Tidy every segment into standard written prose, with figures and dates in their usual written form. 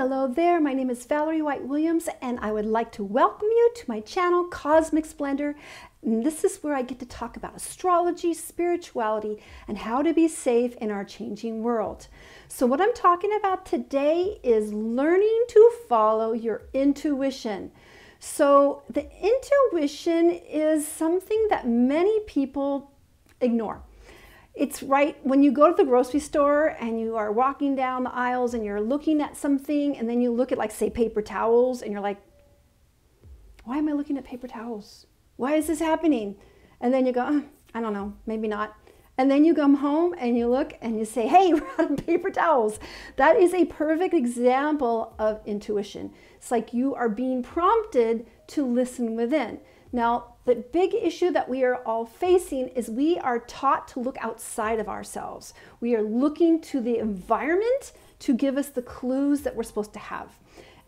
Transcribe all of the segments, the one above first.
Hello there, my name is Valerie White-Williams and I would like to welcome you to my channel, Cosmic Splendor. And this is where I get to talk about astrology, spirituality, and how to be safe in our changing world. So what I'm talking about today is learning to follow your intuition. So the intuition is something that many people ignore. It's right when you go to the grocery store and you are walking down the aisles and you're looking at something and then you look at, like, say, paper towels, and you're like, why am I looking at paper towels? Why is this happening? And then you go, oh, I don't know, maybe not. And then you come home and you look and you say, hey, we're out of paper towels. That is a perfect example of intuition. It's like you are being prompted to listen within. Now, the big issue that we are all facing is we are taught to look outside of ourselves. We are looking to the environment to give us the clues that we're supposed to have.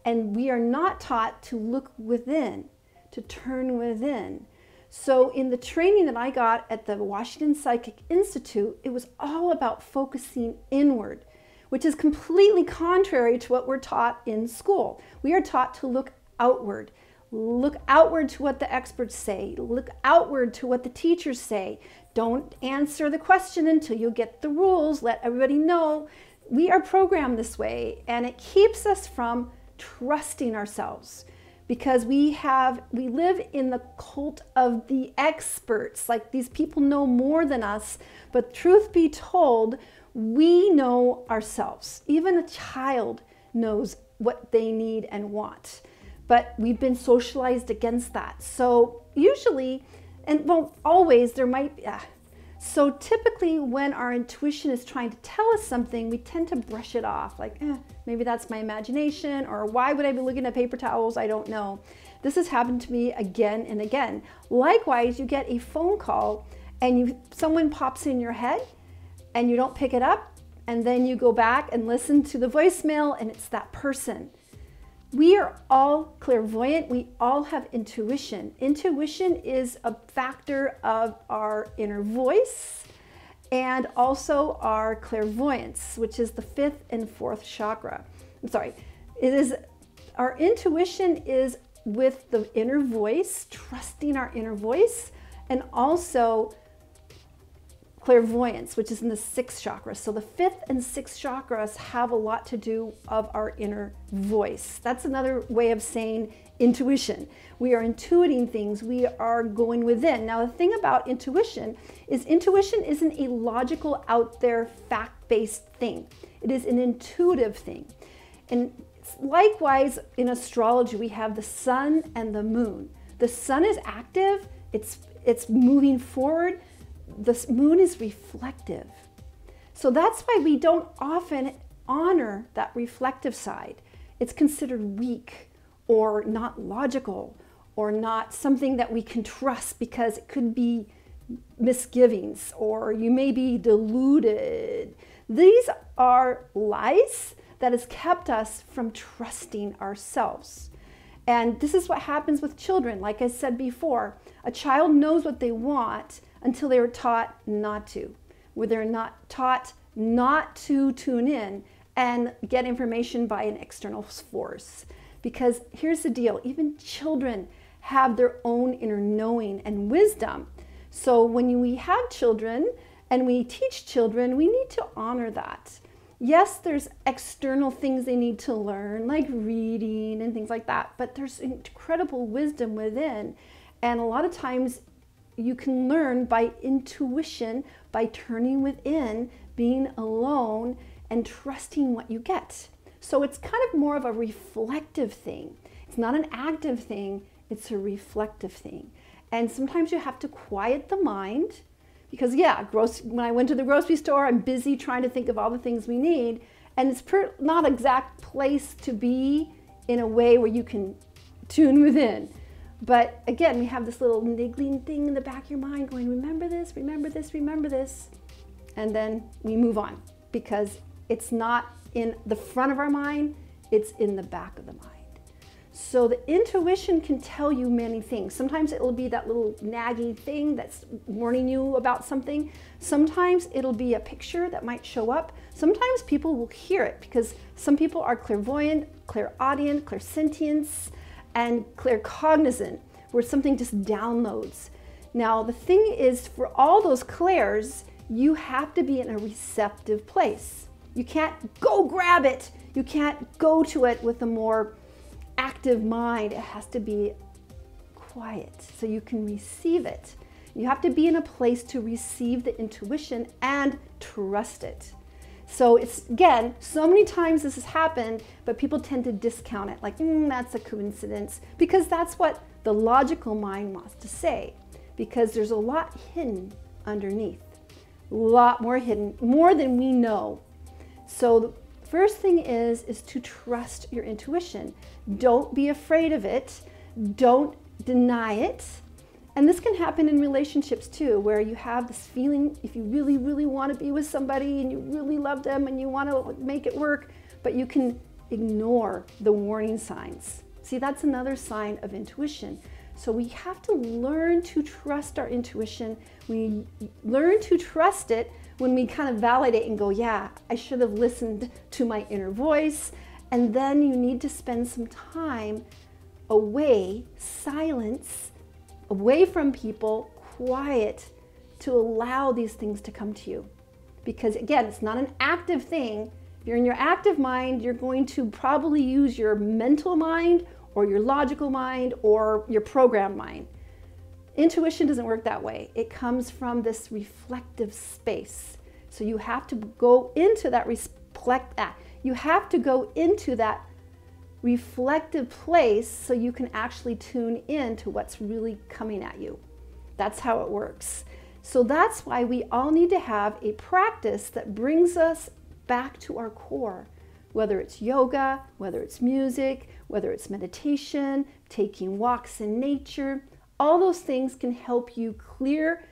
And we are not taught to look within, to turn within. So in the training that I got at the Washington Psychic Institute, it was all about focusing inward, which is completely contrary to what we're taught in school. We are taught to look outward. Look outward to what the experts say. Look outward to what the teachers say. Don't answer the question until you get the rules. Let everybody know. We are programmed this way, and it keeps us from trusting ourselves because we live in the cult of the experts. Like, these people know more than us, but truth be told, we know ourselves. Even a child knows what they need and want. But we've been socialized against that. So usually, and well, always there might be, so typically when our intuition is trying to tell us something, we tend to brush it off. Like, maybe that's my imagination, or why would I be looking at paper towels? I don't know. This has happened to me again and again. Likewise, you get a phone call and someone pops in your head and you don't pick it up. And then you go back and listen to the voicemail and it's that person. We are all clairvoyant. We all have intuition. Intuition is a factor of our inner voice and also our clairvoyance, which is the 5th and 4th chakra. I'm sorry. Our intuition is with the inner voice, trusting our inner voice, and also clairvoyance, which is in the 6th chakra. So the 5th and 6th chakras have a lot to do of our inner voice. That's another way of saying intuition. We are intuiting things. We are going within. Now, the thing about intuition isn't a logical, out there, fact-based thing. It is an intuitive thing. And likewise, in astrology, we have the sun and the moon. The sun is active. It's moving forward. The moon is reflective. So that's why we don't often honor that reflective side. It's considered weak or not logical or not something that we can trust because it could be misgivings or you may be deluded. These are lies that has kept us from trusting ourselves. And this is what happens with children. Like I said before, a child knows what they want until they were taught not to, where they're not taught not to tune in and get information by an external force. Because here's the deal, even children have their own inner knowing and wisdom. So when we have children and we teach children, we need to honor that. Yes, there's external things they need to learn, like reading and things like that, but there's incredible wisdom within. And a lot of times you can learn by intuition, by turning within, being alone, and trusting what you get. So it's kind of more of a reflective thing. It's not an active thing, it's a reflective thing. And sometimes you have to quiet the mind because, yeah, when I went to the grocery store, I'm busy trying to think of all the things we need, and it's not an exact place to be in a way where you can tune within. But again, we have this little niggling thing in the back of your mind going, remember this, remember this, remember this. And then we move on because it's not in the front of our mind, it's in the back of the mind. So the intuition can tell you many things. Sometimes it'll be that little nagging thing that's warning you about something. Sometimes it'll be a picture that might show up. Sometimes people will hear it because some people are clairvoyant, clairaudient, clairsentience, and claircognizant, where something just downloads. Now the thing is, for all those clairs, you have to be in a receptive place. You can't go grab it. You can't go to it with a more active mind. It has to be quiet so you can receive it. You have to be in a place to receive the intuition and trust it. So it's, again, so many times this has happened, but people tend to discount it like, that's a coincidence, because that's what the logical mind wants to say, because there's a lot hidden underneath, a lot more hidden, more than we know. So the first thing is to trust your intuition. Don't be afraid of it. Don't deny it. And this can happen in relationships too, where you have this feeling, if you really, really want to be with somebody and you really love them and you want to make it work, but you can ignore the warning signs. See, that's another sign of intuition. So we have to learn to trust our intuition. We learn to trust it when we kind of validate and go, yeah, I should have listened to my inner voice. And then you need to spend some time away, silence, away from people, quiet, to allow these things to come to you. Because again, it's not an active thing. If you're in your active mind, you're going to probably use your mental mind or your logical mind or your programmed mind. Intuition doesn't work that way. It comes from this reflective space. So you have to go into that you have to go into that reflective place so you can actually tune in to what's really coming at you. That's how it works. So that's why we all need to have a practice that brings us back to our core, whether it's yoga, whether it's music, whether it's meditation, taking walks in nature. All those things can help you clear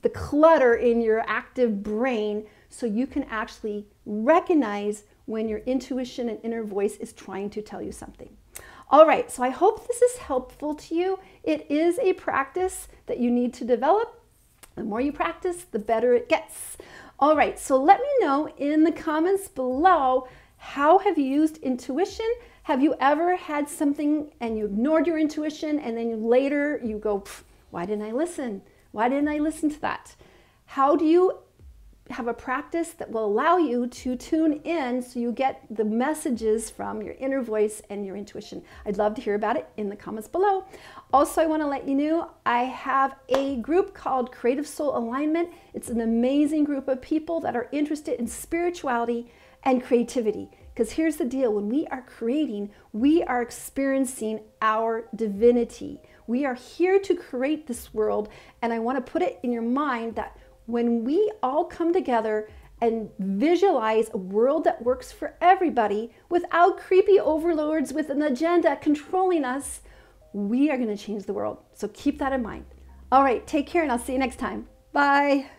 the clutter in your active brain so you can actually recognize when your intuition and inner voice is trying to tell you something. All right, so I hope this is helpful to you. It is a practice that you need to develop. The more you practice, the better it gets. All right, so let me know in the comments below, how have you used intuition? Have you ever had something and you ignored your intuition and then later you go, why didn't I listen? Why didn't I listen to that? How do you have a practice that will allow you to tune in so you get the messages from your inner voice and your intuition? I'd love to hear about it in the comments below. Also, I want to let you know I have a group called Creative Soul Alignment. It's an amazing group of people that are interested in spirituality and creativity. Because here's the deal, when we are creating, we are experiencing our divinity. We are here to create this world, and I want to put it in your mind that when we all come together and visualize a world that works for everybody without creepy overlords with an agenda controlling us, we are going to change the world. So keep that in mind. All right, take care, and I'll see you next time. Bye.